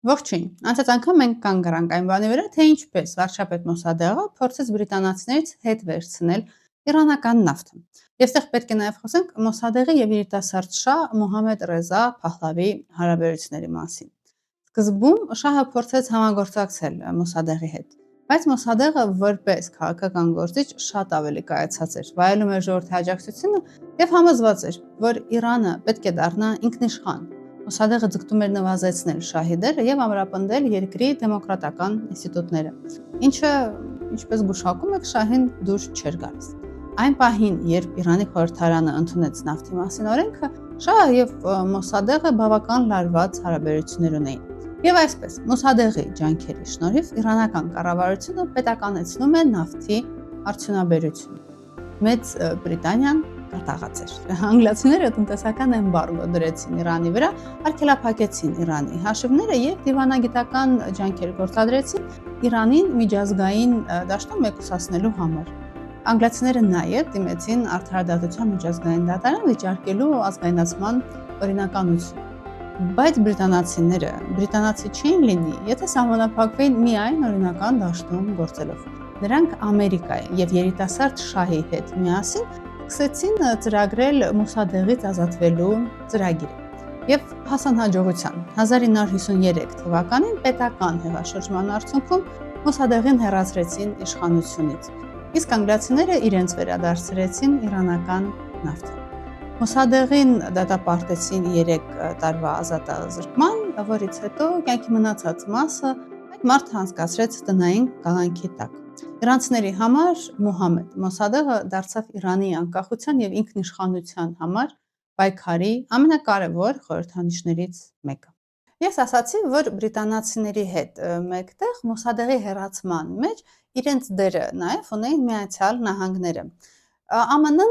Ողջույն։ Անցած անգամ մենք կանգ առանք այն բանի վրա, թե ինչպես վարչապետ Մոսադեղը փորձեց բրիտանացիներից հետ վերցնել իրանական նավթը։ Եվ այստեղ պետք է նաև խոսենք Մոսադեղի եւ երիտասարդ շահ Մոհամմեդ Ռեզա Փահլավի հարաբերությունների մասին։ Սկզբում շահը փորձեց համագործակցել Մոսադեղի հետ, բայց Մոսադեղը որպես քաղաքական գործիչ շատ ավելի կայացած էր, վայելում էր ժողովրդի աջակցությունը եւ համոզված էր, որ Իրանը պետք է դառնա ինքնիշխան։ Մոսադեղը ձգտում էր նվազեցնել շահի դերը եւ ամրապնդել երկրի դեմոկրատական ինստիտուտները, ինչը, ինչպես գուշակում եք, շահին դուր չէր գալիս։ Այն պահին, երբ Իրանի խորհրդարանը ընդունեց նավթի մասին օրենքը, շահը եւ Մոսադեղը բավական լարված հարաբերություններ ունեին։ Եվ այսպես, Մոսադեղի ջանքերի շնորհիվ իրանական կառավարությունը պետականեցնում է նավթի արդյունաբերությունը։ Մեծ Բրիտանիան կատաղած էր։ Անգլիացիները տնտեսական էմբարգո դրեցին Իրանի վրա, արգելափակեցին Իրանի հաշիվները եւ դիվանագիտական ջանքեր գործադրեցին Իրանին միջազգային դաշտում մեկուսացնելու համար։ Անգլիացիները նաև դիմեցին Արդարադատության միջազգային դատարան վիճարկելու ազգայնացման օրինականություն։ Բայց բրիտանացի չէին լինի, եթե սահմանափակվեին միայն օրինական դաշտում գործելով։ Նրանք Ամերիկայի եւ երիտասարդ շահի հետ միասին սկսեցին ծրագրել Մոսադեղից ազատվելու ծրագիրը եւ հասան հաջողության։ 1953 թվականին պետական հեղաշրջման արդյունքում Մոսադեղին հեռացրեցին իշխանությունից, իսկ անգլիացիները իրենց վերադարձրեցին իրանական նավթը։ Մոսադեղին դատապարտեցին 3 տարվա ազատազրկման, որից հետո կյանքի մնացած մասը այդ մարդը անցկացրեց տնային կալանքի տակ։ Իրանցիների համար Մոհամմեդ Մոսադեղը դարձավ Իրանի անկախության եւ ինքնիշխանության համար պայքարի ամենակարևոր խորհրդանիշներից մեկը։ Ես ասացի, որ բրիտանացիների հետ մեկտեղ Մոսադեղի հեռացման մեջ իրենց դերը նաև ունեին Միացյալ Նահանգները։ ԱՄՆ-ն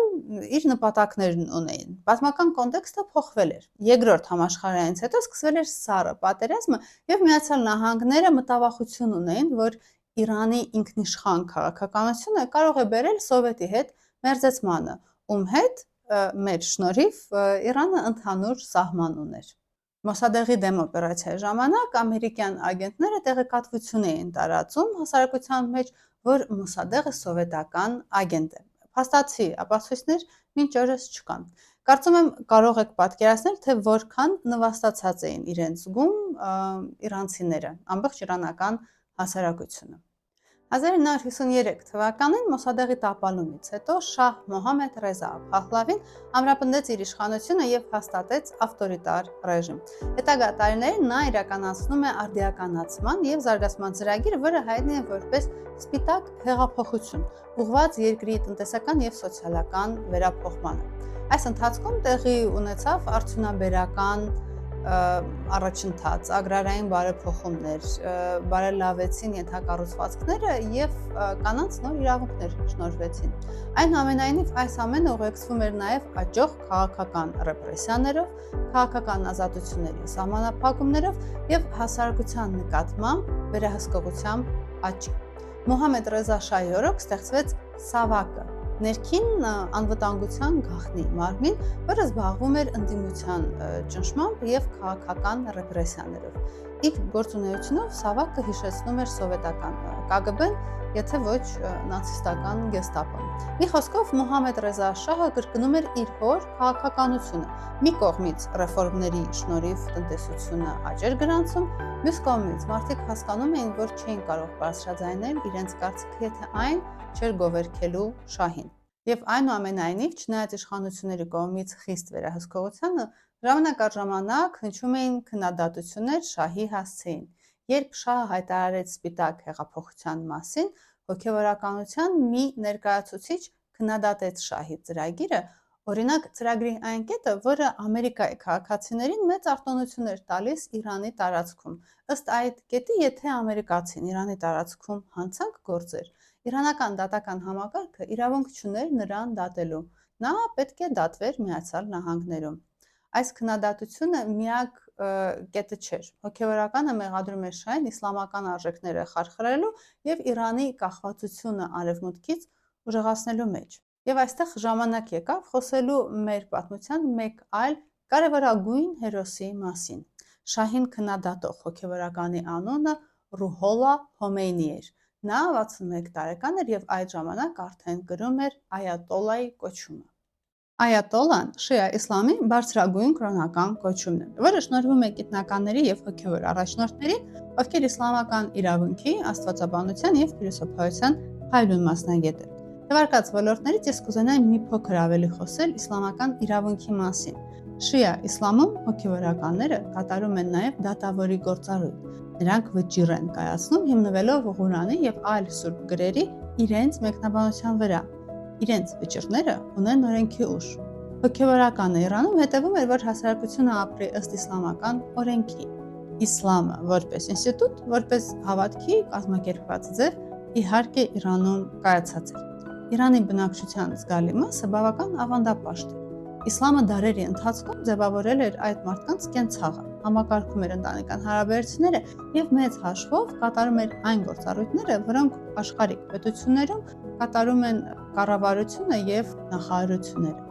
իր նպատակներն ունեին։ Պատմական կոնտեքստը փոխվել էր։ Երկրորդ համաշխարհայինից հետո սկսվել էր Սառը պատերազմը եւ Միացյալ Նահանգները մտավախություն ունեին, որ Իրանի ինքնիշխան քաղաքականությունը կարող է բերել Սովետի հետ մերձեցմանը, ում հետ մեր շնորհիվ Իրանը ընդհանուր սահման ուներ։ Մոսադեղի դեմ օպերացիայի ժամանակ ամերիկյան ագենտները տեղեկատվություն էին տարածում հասարակության մեջ, որ Մոսադեղը սովետական ագենտ է։ Փաստացի ապացույցներ մինչ օրս չկան։ Կարծում եմ կարող եք պատկերացնել, թե որքան նվաստացած էին իրենց զգում իրանցիները, ամբողջ իրանական հասարակությունը։ 1953 թվականին Մոսադեղի տապալումից հետո շահ Մոհամմեդ Ռեզա Փահլավին ամրապնդեց իր իշխանությունը եւ հաստատեց ավտորիտար ռեժիմ։ Հետագա տարիներին նա իրականացնում է արդիականացման եւ զարգացման ծրագիր, որը հայտնի է որպես Սպիտակ հեղափոխություն, ուղղված երկրի տնտեսական եւ սոցիալական վերափոխմանը։ Այս ընթացքում տեղի ունեցավ արդյունաբերական առաջընթաց, ագրարային բարեփոխումներ, բարելավեցին ենթակառուցվածքները եւ կանանց նոր իրավունքներ շնորհվեցին։ Այնուամենայնիվ այս ամենը ուղեկցվում էր նաեւ աճող քաղաքական ռեպրեսիաներով, քաղաքական ազատությունների սահմանափակումներով եւ հասարակության նկատմամբ վերահսկողությամբ աճի։ Մոհամմեդ Ռեզա շահի օրոք ստեղծվեց Սավակը, ներքին անվտանգության գաղտնի մարմին, որը զբաղվում էր ընդդիմության ճնշմամբ եւ քաղաքական ռեպրեսիաներով։ Իր գործունեությունով Սավակը հիշեցնում էր սովետական ԿԳԲ-ն, եթե ոչ նացիստական գեստապոն։ Մի խոսքով Մոհամմեդ Ռեզա շահը կրկնում էր իր հոր քաղաքականությունը։ Մի կողմից ռեֆորմների շնորհիվ տնտեսությունը աճ էր գրանցում, մյուս կողմից մարդիկ հասկանում էին, որ չէին կարող բարձրաձայնել իրենց կարծիքը, եթե այն չէր գովերքելու շահին։ Եվ այնուամենայնիվ, չնայած իշխանությունների կողմից խիստ վերահսկողությանը, ժամանակ առ ժամանակ հնչում էին քննադատություններ շահի հասցեին։ Երբ շահը հայտարարեց Սպիտակ հեղափոխության մասին, հոգևորականության մի ներկայացուցիչ քննադատեց շահի ծրագիրը, օրինակ ծրագրի այն կետը, որը Ամերիկայի քաղաքացիներին մեծ արտոնություն էր տալիս Իրանի տարածքում։ Ըստ այդ կետի, եթե ամերիկացին Իրանի տարածքում հանցանք գործեր, իրանական դատական համակարգը իրավունք չուներ նրան դատելու։ Նա պետք է դատվեր Միացյալ Նահանգներում։ Այս քննադատությունը միակ կետը չէր։ Հոգևորականը մեղադրում էր շահին իսլամական արժեքները խարխրելու եւ Իրանի կախվածությունը արևմուտքից ուժեղացնելու մեջ։ Եվ այստեղ ժամանակ եկավ խոսելու մեր պատմության մեկ այլ կարևորագույն հերոսի մասին։ Շահին քննադատող հոգևորականի անունը Ռուհոլլա Խոմեյնի էր։ Նա 61 տարեկան էր եւ այդ ժամանակ արդեն կրում էր այատոլլայի կոչումը։ Այատոլլան շիա իսլամի բարձրագույն կրոնական կոչումն է, որը շնորհվում է գիտնականների եւ հոգևոր առաջնորդների, ովքեր իսլամական իրավունքի, աստվածաբանության եւ փիլիսոփայության փայլուն մասնագետ են։ Թվարկած ոլորտներից ես կուզենայի մի փոքր ավելի խոսել իսլամական իրավունքի մասին։ Շիա իսլամում հոգևորականները կատարում են նաեւ դատավորի գործառույթ։ Նրանք վճիռ են կայացնում հիմնվելով Ղուրանի եւ այլ սուրբ գրերի իրենց մեկնաբանության վրա։ Իրենց վճիռները ունեն օրենքի ուժ։ Հոգևորականը Իրանում հետևում էր, որ հասարակությունը ապրի ըստ իսլամական օրենքի։ Իսլամը որպես ինստիտուտ, որպես հավատքի կազմակերպված ձև, իհարկե Իրանում կայացած էր։ Իրանի բնակչության զգալի մասը բավական ավանդապաշտ էր։ Իսլամը դարերի ընթացքում ձևավորել էր այդ մարդկանց կենցաղը, համակարգում էր ընտանեկան հարաբերությունները եւ մեծ հաշվով կատարում էր այն գործառույթները, որոնք աշխարհիկ պետություններում կատարում են կառավարությունը եւ նախարարությունները։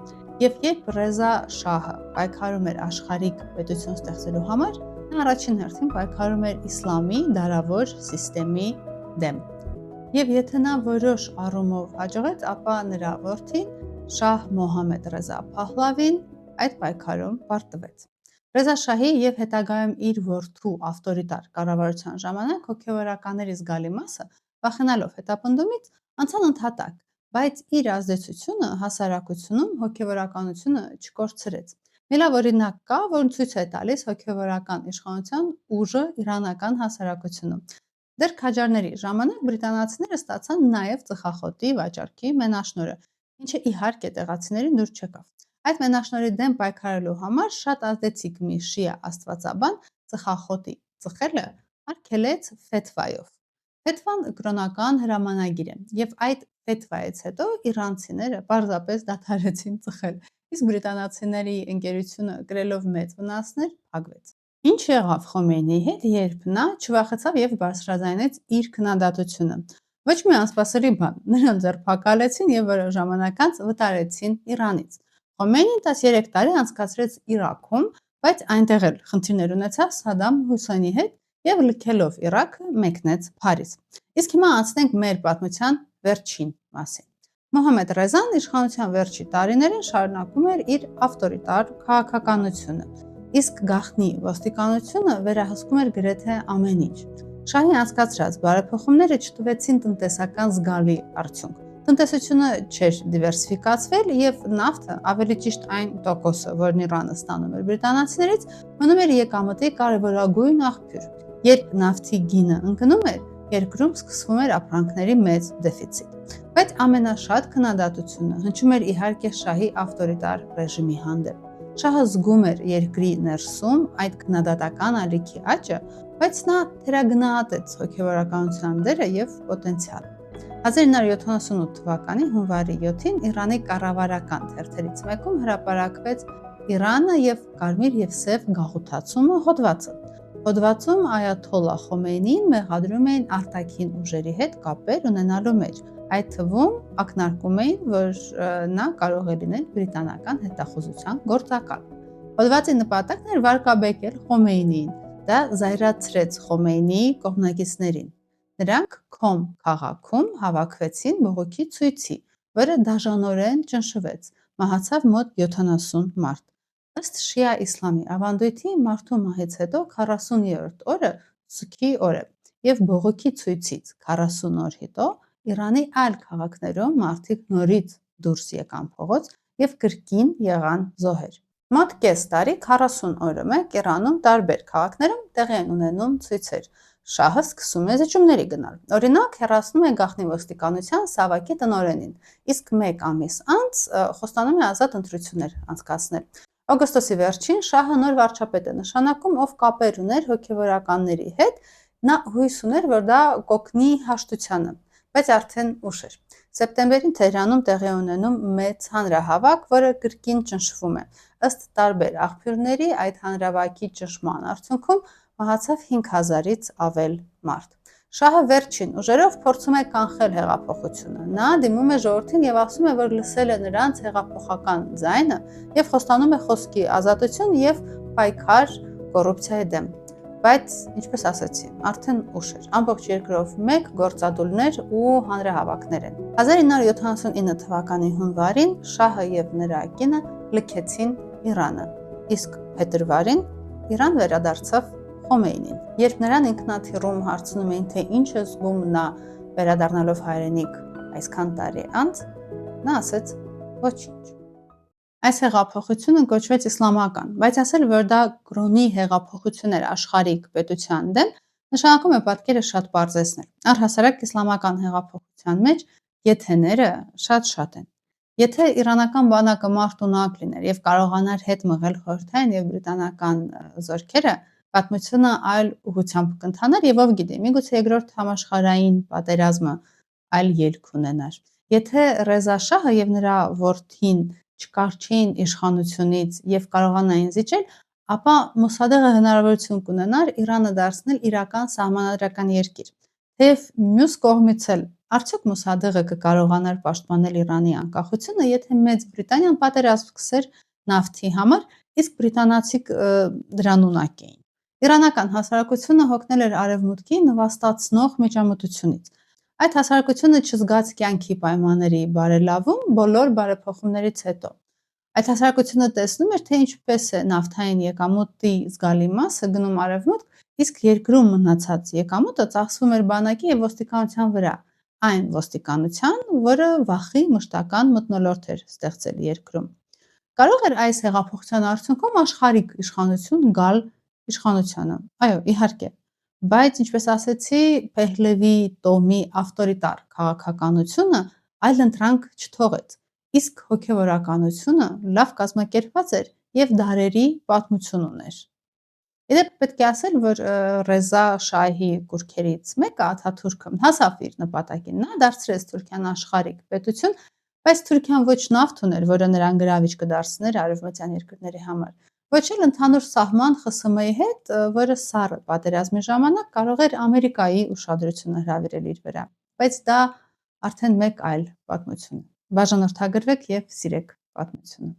Եվ երբ Ռեզա շահը պայքարում էր աշխարհիկ պետություն ստեղծելու համար, նա առաջին հերթին պայքարում էր իսլամի դարավոր համակարգի դեմ։ Եվ եթե նա որոշ առումով հաջողեց, ապա նրա որդին Շահ Մոհամմեդ Ռեզա Փահլավին այդ պայքարում պարտվեց։ Ռեզա շահի եւ հետագայում իր որդու ավտորիտար կառավարության ժամանակ հոգևորականների զգալի մասը, վախենալով հետապնդումից, անցան ընդհատակ, բայց իր ազդեցությունը հասարակությունում հոգևորականությունը չկորցրեց։ Մի լավ օրինակ կա, որն ցույց է տալիս հոգևորական իշխանության ուժը իրանական հասարակությունում։ Դեռ քաջարների ժամանակ բրիտանացիները ստացան նաև ծխախոտի վաճառքի մենաշնորհը, ինչը իհարկե տեղացիներին դուր չեկավ։ Այդ մենաշնորհի դեմ պայքարելու համար շատ ազդեցիկ մի շիա աստվածաբան ծխախոտի ծխելը արգելեց ֆեթվայով։ Ֆեթվան կրոնական հրամանագիր է, եւ այդ ֆեթվայից հետո իրանցիները պարզապես դադարեցին ծխել, իսկ բրիտանացիների ընկերությունը կրելով մեծ վնասներ փակվեց։ Ինչ եղավ Խոմեյնիի հետ, երբ նա չվախեցավ եւ բարձրաձայնեց իր քննադատությունը։ Ոչ մի անսպասելի բան, նրան ձերբակալեցին եւ որոշ ժամանակ անց վտարեցին Իրանից։ Խոմեյնին 13 տարի անցկացրեց Իրաքում, բայց այնտեղ էլ խնդիրներ ունեցավ Սադամ Հուսեյնի հետ եւ լքելով Իրաքը մեկնեց Փարիզ։ Իսկ հիմա անցնենք մեր պատմության վերջին մասին։ Մոհամմեդ Ռեզան իշխանության վերջի տարիներին շարունակում էր իր ավտորիտար քաղաքականությունը, իսկ գաղտնի ոստիկանությունը վերահսկում էր գրեթե ամեն ինչ։ Շահի անցկացրած բարեփոխումները չտվեցին տնտեսական զգալի արդյունք։ Տնտեսությունը չէր դիվերսիֆիկացվել եւ նավթը, ավելի ճիշտ այն տոկոսը, որն Իրանը ստանում էր բրիտանացիներից, մնում էր եկամտի կարևորագույն աղբյուր։ Երբ նավթի գինը ընկնում էր, երկրում սկսվում էր ապրանքների մեծ դեֆիցիտ։ Բայց ամենաշատ քննադատությունը հնչում էր իհարկե շահի ավտորիտար ռեժիմի հանդեպ։ Շահը զգում էր երկրի ներսում այդ քննադատական ալիքի աճը, բայց նա թերագնահատեց հոգևորականության դերը եւ պոտենցիալը։ 1978 թվականի հունվարի 7-ին Իրանի կառավարական թերթերից մեկում հրապարակվեց «Իրանը եւ կարմիր եւ սև գաղութացումը» հոդվածը։ Հոդվածում այաթոլլա Խոմեյնիին մեղադրում էին արտաքին ուժերի հետ կապեր ունենալու մեջ, այդ թվում ակնարկում էին, որ նա կարող է լինել բրիտանական հետախուզության գործակալ։ Հոդվածի նպատակն էր վարկաբեկել Խոմեյնիին, դա զայրացրեց Խոմեյնիի կողմնակիցներին։ Նրանք Քոմ քաղաքում հավաքվեցին բողոքի ցույցի, որը դաժանորեն ճնշվեց, մահացավ մոտ 70 մարդ։ Ըստ շիա իսլամի ավանդույթի մարդու մահից հետո 40-րդ օրը սուքի օր է, եւ բողոքի ցույցից 40 օր հետո Իրանի այլ քաղաքներում մարդիկ նորից դուրս եկան փողոց եւ կրկին եղան զոհեր։ Մոտ կես տարի 40 օրը մեկ Իրանում տարբեր քաղաքներում տեղի են ունենում ցույցեր։ Շահը սկսում է զիջումների գնալ։ Օրինակ, հեռացնում է գաղտնի ոստիկանության Սավակի տնօրենին, իսկ մեկ ամիս անց խոստանում է ազատ ընտրություններ անցկացնել։ Օգոստոսի վերջին շահը նոր վարչապետ է նշանակում, ով կապեր ուներ հոգևորականների հետ, նա հույս ուներ, որ դա կօգնի հաշտությանը, բայց արդեն ուշ էր։ Սեպտեմբերին Թեհրանում տեղի ունենում մեծ հանրահավաք, որը կրկին ճնշվում է։ Ըստ տարբեր աղբյուրների, այդ հանրահավաքի ճնշման արդյունքում մահացավ 5000-ից ավել մարդ։ Շահը վերջին ուժերով փորձում է կանխել հեղափոխությունը։ Նա դիմում է ժողովրդին եւ ասում է, որ լսել է նրանց հեղափոխական ձայնը եւ խոստանում է խոսքի ազատություն եւ պայքար կոռուպցիայի դեմ։ Բայց, ինչպես ասացի, արդեն ուշ էր։ Ամբողջ երկրով մեկ գործադուլներ ու հանրահավաքներ են։ 1979 թվականի հունվարին շահը եւ նրա կինը լքեցին Իրանը, իսկ փետրվարին Իրան վերադարձավ Խոմեյնին։ Երբ նրան ինքնաթիռում հարցնում էին, թե ինչ է զգում նա վերադառնալով հայրենիք այսքան տարի անց, նա ասեց ոչինչ։ Այս հեղափոխությունը կոչվեց իսլամական, բայց ասել, որ դա կրոնի հեղափոխություն էր աշխարհիկ պետության դեմ, նշանակում է պատկերը շատ պարզեցնել։ Առհասարակ իսլամական հեղափոխության մեջ եթեները շատ են։ Եթե իրանական բանակը մարտունակ լիներ եւ կարողանար հետ մղել խորհրդային եւ բրիտանական զորքերը, պատմությունը այլ ուղղությամբ կընթանար եւ ով գիտե, միգուցե երկրորդ համաշխարհային պատերազմը այլ ելք ունենար։ Եթե Ռեզա շահը եւ նրա որդին չկարչեին իշխանությունից եւ կարողանային զիջել, ապա Մոսադեղը հնարավորություն կունենար Իրանը դարձնել իրական սահմանադրական երկիր։ Թեև մյուս կողմից էլ արդյոք Մոսադեղը կկարողանար պաշտպանել Իրանի անկախությունը, եթե Մեծ Բրիտանիան պատերազմ սկսեր նավթի համար, իսկ բրիտանացիք դրան ունակ էին։ Իրանական հասարակությունը հոգնել էր արևմուտքի նվաստացնող միջամտությունից։ Այդ հասարակությունը չզգաց կյանքի պայմանների բարելավում բոլոր բարեփոխումներից հետո։ Այդ հասարակությունը տեսնում էր, թե ինչպես է նավթային եկամուտի զգալի մասը գնում արևմուտք, իսկ երկրում մնացած եկամուտը ծախսվում էր բանակի եւ ոստիկանության վրա, այն ոստիկանության, որը վախի մշտական մթնոլորտ էր ստեղծել երկրում։ Կարող էր այս հեղափոխության արդյունքում աշխարհիկ իշխանություն գալ իշխանությանը։ Այո, իհարկե։ Բայց, ինչպես ասեցի, Փեհլևի տոհմի ավտորիտար քաղաքականությունը այլընտրանք չթողեց, իսկ հոգևորականությունը լավ կազմակերպված էր եւ դարերի պատմություն ուներ։ Իդեպ պետք է ասել, որ Ռեզա շահի կուռքերից մեկը Աթաթուրքը հասավ իր նպատակին։ Նա դարձրեց Թուրքիան աշխարհիկ պետություն, բայց Թուրքիան ոչ նավթ ուներ, որը նրան գրավիչ կդարձներ արևմտյան երկրների համար, ոչ էլ ընդհանուր սահման ԽՍՀՄ-ի հետ, որը սառը պատերազմի ժամանակ կարող էր Ամերիկայի ուշադրությունը հրավիրել իր վրա։ Բայց դա արդեն մեկ այլ պատմություն է։ Բաժանորդագրվեք եւ սիրեք պատմությունը։